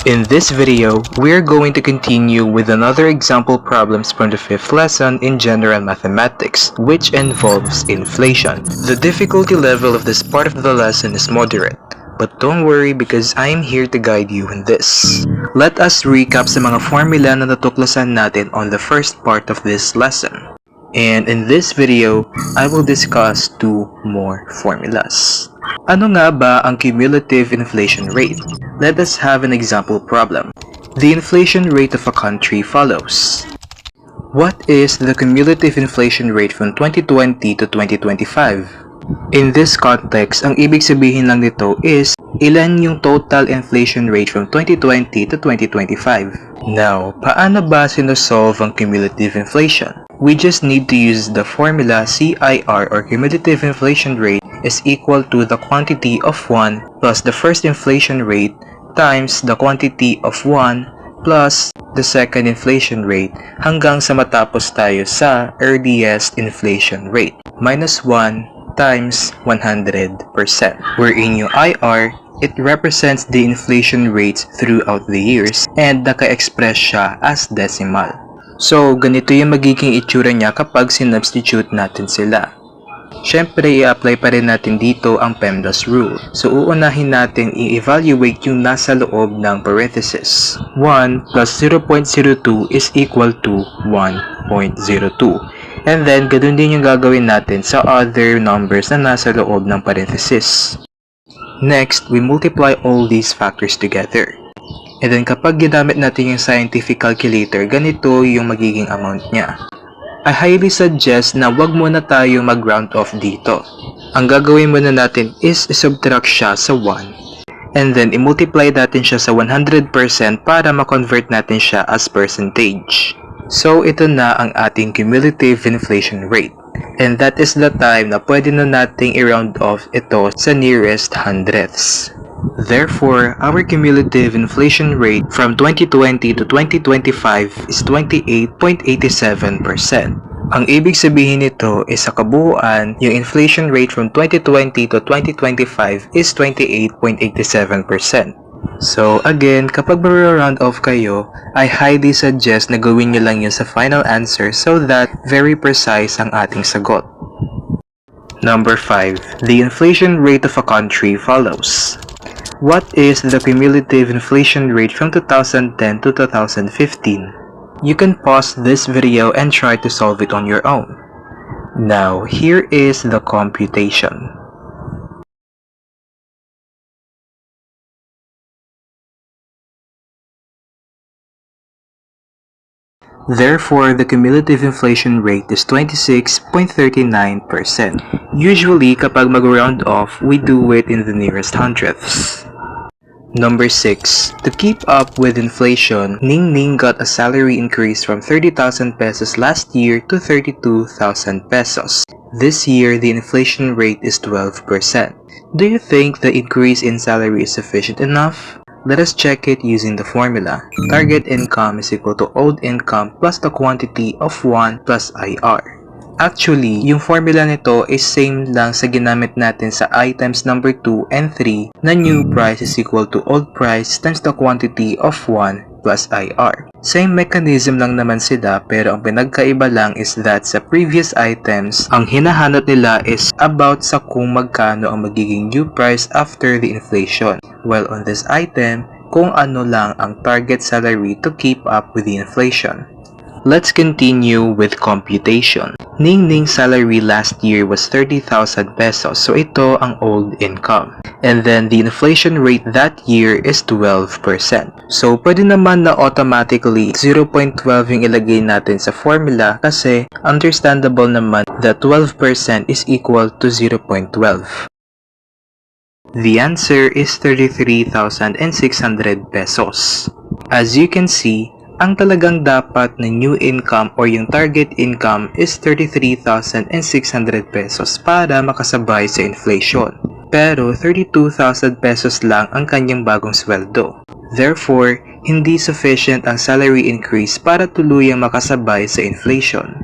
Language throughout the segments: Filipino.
In this video, we're going to continue with another example problems from the 5th lesson in General Mathematics, which involves inflation. The difficulty level of this part of the lesson is moderate, but don't worry because I'm here to guide you in this. Let us recap sa mga formula na natuklasan natin on the first part of this lesson. And in this video, I will discuss 2 more formulas. Ano nga ba ang cumulative inflation rate? Let us have an example problem. The inflation rate of a country follows. What is the cumulative inflation rate from 2020 to 2025? In this context, ang ibig sabihin lang nito is ilan yung total inflation rate from 2020 to 2025. Now, paano ba sinosolve ang cumulative inflation? We just need to use the formula CIR or cumulative inflation rate is equal to the quantity of 1 plus the first inflation rate times the quantity of 1 plus the second inflation rate hanggang sa matapos tayo sa earliest inflation rate minus 1 times 100%. Wherein yung IR, it represents the inflation rates throughout the years and naka-express siya as decimal. So, ganito yung magiging itsura niya kapag sinubstitute natin sila. Siyempre, i-apply pa rin natin dito ang PEMDAS rule. So, uunahin natin i-evaluate yung nasa loob ng parenthesis. 1 plus 0.02 is equal to 1.02. And then, ganun din yung gagawin natin sa other numbers na nasa loob ng parenthesis. Next, we multiply all these factors together. And then kapag ginamit natin yung scientific calculator, ganito yung magiging amount niya. I highly suggest na wag muna tayo mag-round off dito. Ang gagawin muna natin is subtract siya sa 1. And then i-multiply natin siya sa 100% para ma-convert natin siya as percentage. So ito na ang ating cumulative inflation rate. And that is the time na pwede na nating i-round off ito sa nearest hundredths. Therefore, our cumulative inflation rate from 2020 to 2025 is 28.87%. Ang ibig sabihin nito is sa kabuuan, yung inflation rate from 2020 to 2025 is 28.87%. So again, kapag round off kayo, I highly suggest na gawin nyo lang yun sa final answer so that very precise ang ating sagot. Number 5. The inflation rate of a country follows. What is the cumulative inflation rate from 2010 to 2015? You can pause this video and try to solve it on your own. Now, here is the computation. Therefore, the cumulative inflation rate is 26.39%. Usually, kapag mag-round off, we do it in the nearest hundredths. Number 6. To keep up with inflation, Ning Ning got a salary increase from 30,000 pesos last year to 32,000 pesos. This year, the inflation rate is 12%. Do you think the increase in salary is sufficient enough? Let us check it using the formula. Target income is equal to old income plus the quantity of 1 plus IR. Actually, yung formula nito is same lang sa ginamit natin sa items number 2 and 3 na new price is equal to old price times the quantity of 1 plus IR. Same mechanism lang naman sila pero ang pinagkaiba lang is that sa previous items, ang hinahanap nila is about sa kung magkano ang magiging new price after the inflation. While on this item, kung ano lang ang target salary to keep up with the inflation. Let's continue with computation. Ning Ning's salary last year was 30,000 pesos, so ito ang old income. And then the inflation rate that year is 12%. So pwede naman na automatically 0.12 yung ilagay natin sa formula kasi understandable naman that 12% is equal to 0.12. The answer is 33,600 pesos. As you can see, ang talagang dapat na new income or yung target income is 33,600 pesos para makasabay sa inflation. Pero 32,000 pesos lang ang kanyang bagong sweldo. Therefore, hindi sufficient ang salary increase para tuluyang makasabay sa inflation.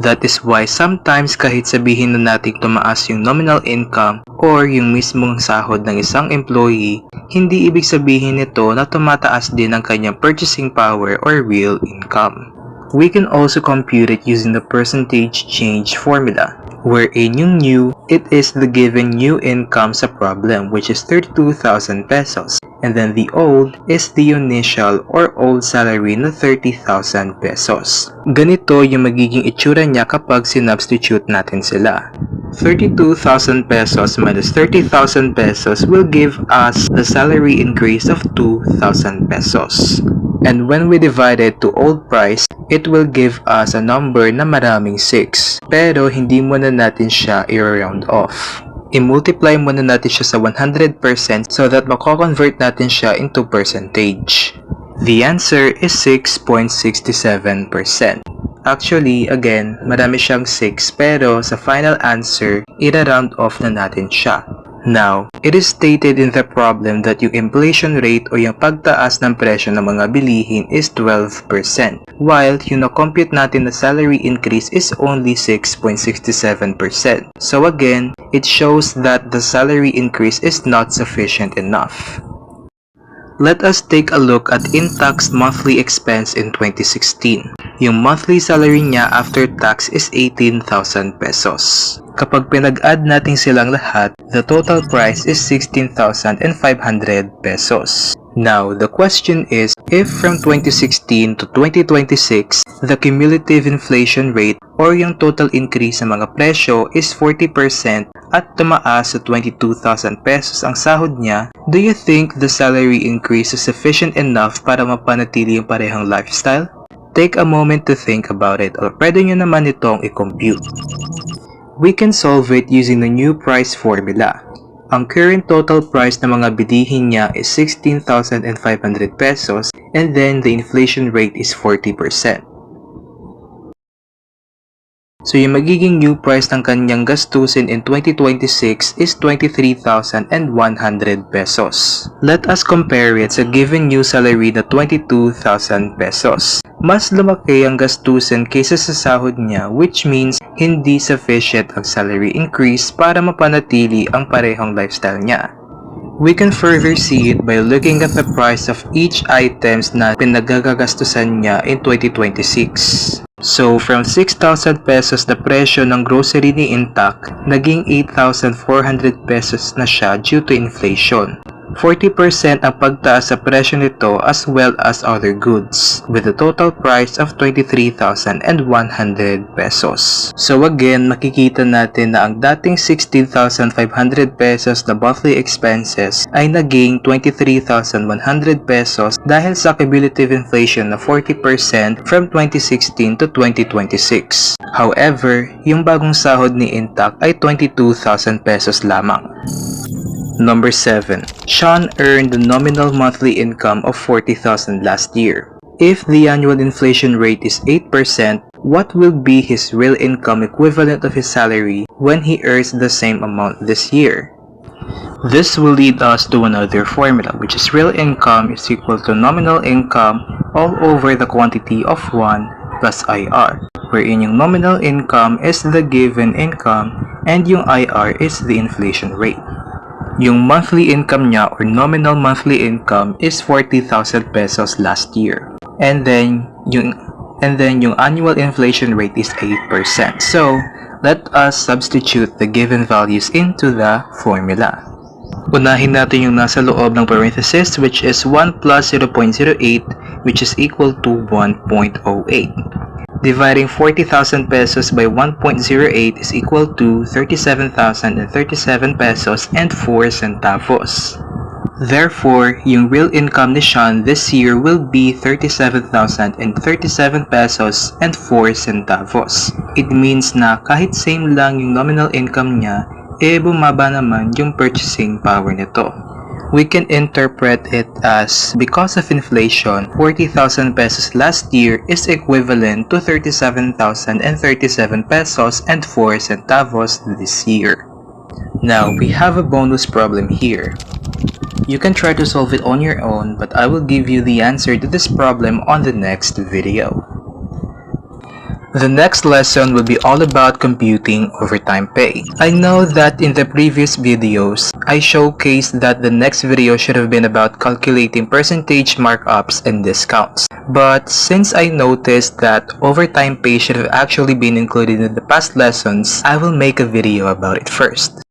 That is why sometimes kahit sabihin na nating tumaas yung nominal income or yung mismong sahod ng isang employee, hindi ibig sabihin nito na tumataas din ang kanyang purchasing power or real income. We can also compute it using the percentage change formula, wherein yung new, it is the given new income sa problem, which is 32,000 pesos. And then the old is the initial or old salary na 30,000 pesos. Ganito yung magiging itsura niya kapag sinubstitute natin sila. 32,000 pesos minus 30,000 pesos will give us the salary increase of 2,000 pesos. And when we divide it to old price, it will give us a number na maraming 6. Pero hindi muna natin siya i-round off. I-multiply muna natin siya sa 100% so that mako-convert natin siya into percentage. The answer is 6.67%. Actually, again, marami siyang 6 pero sa final answer, i-round off na natin siya. Now, it is stated in the problem that yung inflation rate o yung pagtaas ng presyo ng mga bilihin is 12%, while yung na-compute natin na salary increase is only 6.67%. So again, it shows that the salary increase is not sufficient enough. Let us take a look at Intact's monthly expense in 2016. Yung monthly salary niya after tax is 18,000 pesos. Kapag pinag-add natin silang lahat, the total price is 16,500 pesos. Now, the question is, if from 2016 to 2026, the cumulative inflation rate or yung total increase sa mga presyo is 40% at tumaas sa 22,000 pesos ang sahod niya, do you think the salary increase is sufficient enough para mapanatili yung parehong lifestyle? Take a moment to think about it or pwede nyo naman itong i-compute. We can solve it using the new price formula. Ang current total price ng mga bilihin niya is 16,500 pesos and then the inflation rate is 40%. So yung magiging new price ng kanyang gastusin in 2026 is 23,100 pesos. Let us compare it sa given new salary na 22,000 pesos. Mas lumaki ang gastusin kaysa sa sahod niya, which means hindi sufficient ang salary increase para mapanatili ang parehong lifestyle niya. We can further see it by looking at the price of each items na pinagagagastusan niya in 2026. So, from 6,000 pesos na presyo ng grocery ni Intact, naging 8,400 pesos na siya due to inflation. 40% ang pagtaas sa presyo nito as well as other goods, with a total price of 23,100 pesos. So again, makikita natin na ang dating 16,500 pesos na monthly expenses ay naging 23,100 pesos dahil sa cumulative inflation na 40% from 2016 to 2026. However, yung bagong sahod ni Intact ay 22,000 pesos lamang. Number 7. Sean earned the nominal monthly income of 40,000 last year. If the annual inflation rate is 8%, what will be his real income equivalent of his salary when he earns the same amount this year? This will lead us to another formula, which is real income is equal to nominal income all over the quantity of 1 plus IR, wherein yung nominal income is the given income and yung IR is the inflation rate. Yung monthly income niya or nominal monthly income is 40,000 pesos last year. And then yung annual inflation rate is 8%. So, let us substitute the given values into the formula. Unahin natin yung nasa loob ng parenthesis, which is 1 plus 0.08, which is equal to 1.08. Dividing 40,000 pesos by 1.08 is equal to 37,037 pesos and 4 centavos. Therefore, yung real income ni Sean this year will be 37,037 pesos and 4 centavos. It means na kahit same lang yung nominal income niya, bumaba naman yung purchasing power nito. We can interpret it as, because of inflation, 40,000 pesos last year is equivalent to 37,037 pesos and 4 centavos this year. Now, we have a bonus problem here. You can try to solve it on your own, but I will give you the answer to this problem on the next video. The next lesson will be all about computing overtime pay. I know that in the previous videos, I showcased that the next video should have been about calculating percentage markups and discounts. But since I noticed that overtime pay should have actually been included in the past lessons, I will make a video about it first.